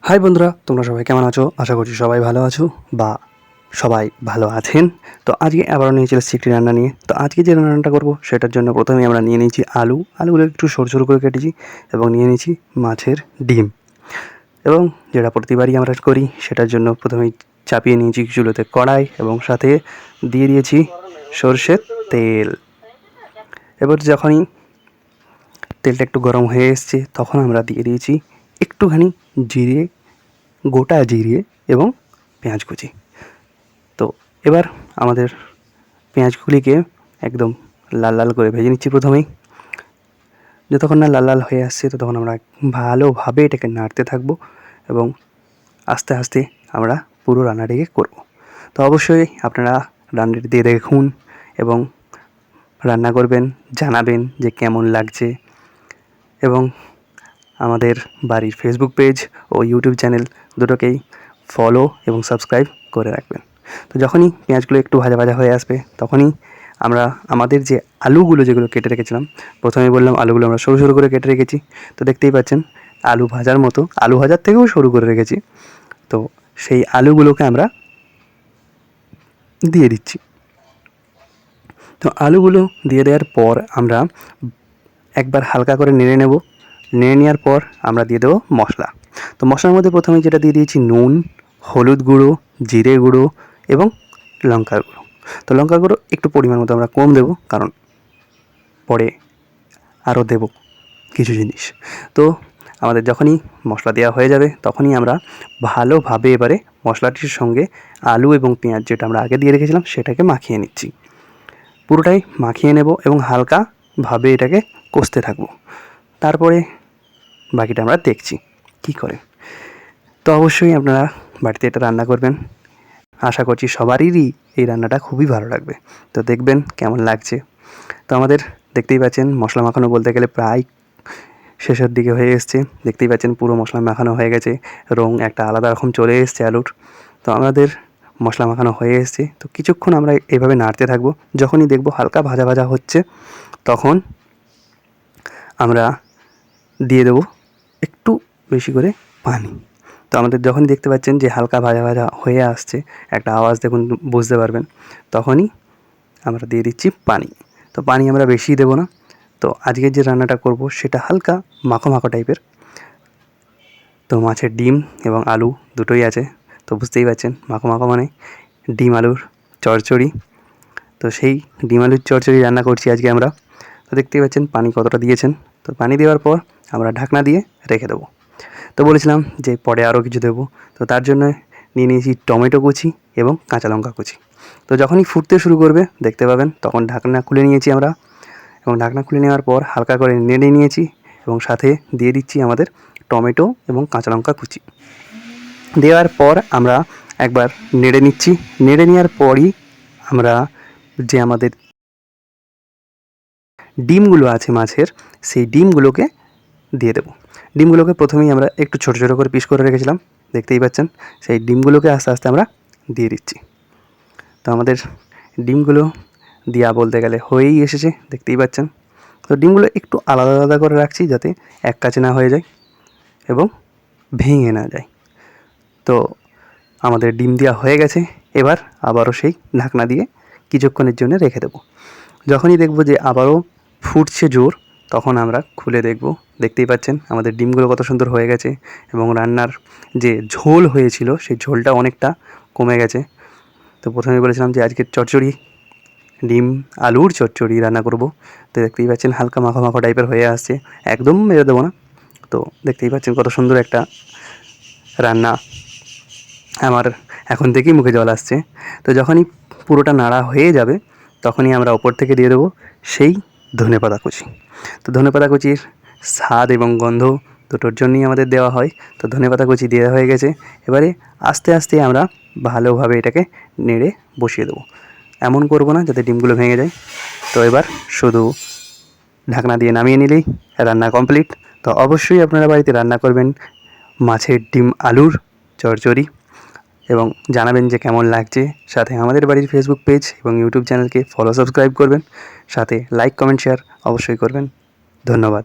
High বন্ধুরা, তোমরা সবাই কেমন আছো? আশা করছি সবাই ভালো আছো বা সবাই ভালো আছেন। তো আজকে আবারও নিয়ে চলে এসেছি একটি রান্না নিয়ে। তো আজকে যে রান্নাটা করব সেটার জন্য প্রথমেই আমরা নিয়ে নিয়েছি আলুগুলো একটু সরু সরু করে কেটেছি এবং নিয়ে নিয়েছি মাছের ডিম। এবং যেটা প্রতিবারই আমরা করি সেটার জন্য প্রথমেই চাপিয়ে নিয়েছি চুলোতে কড়াই এবং সাথে দিয়ে দিয়েছি সরষের তেল। এবার যখনই তেলটা একটু গরম হয়ে এসছে তখন আমরা দিয়ে দিয়েছি একটুখানি জিরে, গোটা জিরে এবং পেঁয়াজ কুচি। তো এবার আমাদের পেঁয়াজগুলিকে একদম লাল লাল করে ভেজে নিচ্ছি প্রথমেই। যতক্ষণ না লাল লাল হয়ে আসছে ততক্ষণ আমরা ভালোভাবে এটাকে নাড়তে থাকবো এবং আস্তে আস্তে আমরা পুরো রান্নাটিকে করব। তো অবশ্যই আপনারা রান্নাটি দিয়ে দেখুন এবং রান্না করবেন, জানাবেন যে কেমন লাগছে এবং আমাদের বাড়ির ফেসবুক পেজ ও ইউটিউব চ্যানেল দুটোকেই ফলো এবং সাবস্ক্রাইব করে রাখবেন। তো যখনই পেঁয়াজগুলো একটু ভাজা ভাজা হয়ে আসবে তখনই আমরা আমাদের যে আলুগুলো যেগুলো কেটে রেখেছিলাম, প্রথমেই বললাম আলুগুলো আমরা সরু সরু করে কেটে রেখেছি। তো দেখতেই পাচ্ছেন আলু ভাজার মতো, আলু ভাজার থেকেও সরু করে রেখেছি। তো সেই আলুগুলোকে আমরা দিয়ে দিচ্ছি। তো আলুগুলো দিয়ে দেওয়ার পর আমরা একবার হালকা করে নেড়ে নেব। নেড়ে নেওয়ার পর আমরা দিয়ে দেবো মশলা। তো মশলার মধ্যে প্রথমে যেটা দিয়ে দিয়েছি নুন, হলুদ গুঁড়ো, জিরে গুঁড়ো এবং লঙ্কার গুঁড়ো। তো লঙ্কার গুঁড়ো একটু পরিমাণ মতো আমরা কম দেবো, কারণ পরে আরও দেবো কিছু জিনিস। তো আমাদের যখনই মশলা দেওয়া হয়ে যাবে তখনই আমরা ভালোভাবে এবারে মশলাটির সঙ্গে আলু এবং পেঁয়াজ যেটা আমরা আগে দিয়ে রেখেছিলাম সেটাকে মাখিয়ে নিচ্ছি। পুরোটাই মাখিয়ে নেব এবং হালকাভাবে এটাকে কষতে থাকবো। তারপরে বাকিটা আমরা দেখছি কী করে। তো অবশ্যই আপনারা বাড়িতে এটা রান্না করবেন। আশা করছি সবারই এই রান্নাটা খুবই ভালো লাগবে। তো দেখবেন কেমন লাগছে। তো আমাদের দেখতেই পাচ্ছেন মশলা মাখানো বলতে গেলে প্রায় শেষের দিকে হয়ে এসছে। দেখতেই পাচ্ছেন পুরো মশলা মাখানো হয়ে গেছে, রঙ একটা আলাদা রকম চলে এসছে আলুর। তো আমাদের মশলা মাখানো হয়ে এসছে। তো কিছুক্ষণ আমরা এইভাবে নাড়তে থাকবো। যখনই দেখব হালকা ভাজা ভাজা হচ্ছে তখন আমরা দিয়ে দেবো একটু বেশি করে পানি। তো আমাদের যখনই দেখতে পাচ্ছেন যে হালকা ভাজা ভাজা হয়ে আসছে, একটা আওয়াজ দেখুন বুঝতে পারবেন, তখনই আমরা দিয়ে দিচ্ছি পানি। তো পানি আমরা বেশি দেবো না। তো আজকের যে রান্নাটা করব সেটা হালকা মাখো মাখো টাইপের। তো মাছের ডিম এবং আলু দুটোই আছে। তো বুঝতেই পারছেন মাখো মাখো মানে ডিম আলুর চচ্চড়ি। তো সেই ডিম আলুর চচ্চড়ি রান্না করছি আজকে আমরা। তো দেখতেই পাচ্ছেন পানি কতটা দিয়েছেন। তো পানি দেওয়ার পর আমরা ঢাকনা দিয়ে রেখে দেবো। তো বলেছিলাম যে পরে আরও কিছু দেবো। তো তার জন্য নিয়ে নিয়েছি টমেটো কুচি এবং কাঁচা লঙ্কা কুচি। তো যখনই ফুটতে শুরু করবে দেখতে পাবেন তখন ঢাকনা খুলে নিয়েছি আমরা এবং ঢাকনা খুলে নেওয়ার পর হালকা করে নেড়ে নিয়েছি এবং সাথে দিয়ে দিচ্ছি আমাদের টমেটো এবং কাঁচা লঙ্কা কুচি। দেওয়ার পর আমরা একবার নেড়ে নিচ্ছি। নেড়ে নেওয়ার পরই আমরা যে আমাদের ডিমগুলো আছে মাছের, সেই ডিমগুলোকে দিয়ে দেবো। ডিমগুলোকে প্রথমেই আমরা একটু ছোটো ছোটো করে পিস করে রেখেছিলাম, দেখতেই পাচ্ছেন। সেই ডিমগুলোকে আস্তে আস্তে আমরা দিয়ে দিচ্ছি। তো আমাদের ডিমগুলো দেওয়া বলতে গেলে হয়েই এসেছে, দেখতেই পাচ্ছেন। তো ডিমগুলো একটু আলাদা আলাদা করে রাখছি যাতে এক কাছে না হয়ে যায় এবং ভেঙে না যায়। তো আমাদের ডিম দেওয়া হয়ে গেছে। এবার আবারও সেই ঢাকনা দিয়ে কিছুক্ষণের জন্য রেখে দেবো। যখনই দেখব যে আবারও ফুটছে জোর তখন আমরা খুলে দেখব। দেখতেই পাচ্ছেন আমাদের ডিমগুলো কত সুন্দর হয়ে গেছে এবং রান্নার যে ঝোল হয়েছিল সেই ঝোলটা অনেকটা কমে গেছে। তো প্রথমেই বলেছিলাম যে আজকের চচ্চড়ি ডিম আলুর চচ্চড়ি রান্না করব। তো দেখতেই পাচ্ছেন হালকা মাখো মাখো টাইপের হয়ে আসছে, একদম মেরে দেবো না। তো দেখতেই পাচ্ছেন কত সুন্দর একটা রান্না আমার এখন থেকেই মুখে জল আসছে। তো যখনই পুরোটা নাড়া হয়ে যাবে তখনই আমরা ওপর থেকে দিয়ে দেবো সেই ধনেপাতা কুচি। তো ধনেপাতা কুচির স্বাদ এবং গন্ধ দুটোর জন্যই আমাদের দেওয়া হয়। তো ধনেপাতা কুচি দেওয়া হয়ে গেছে। এবারে আস্তে আস্তে আমরা ভালোভাবে এটাকে নেড়ে বসিয়ে দেবো। এমন করব না যাতে ডিমগুলো ভেঙে যায়। তো এবার শুধু ঢাকনা দিয়ে নামিয়ে নিলেই রান্না কমপ্লিট। তো অবশ্যই আপনারা বাড়িতে রান্না করবেন মাছের ডিম আলুর চচ্চড়ি এবং জানাবেন যে কেমন লাগছে। সাথে আমাদের বাড়ির ফেসবুক পেজ এবং ইউটিউব চ্যানেলকে ফলো সাবস্ক্রাইব করবেন। সাথে লাইক কমেন্ট শেয়ার অবশ্যই করবেন। ধন্যবাদ।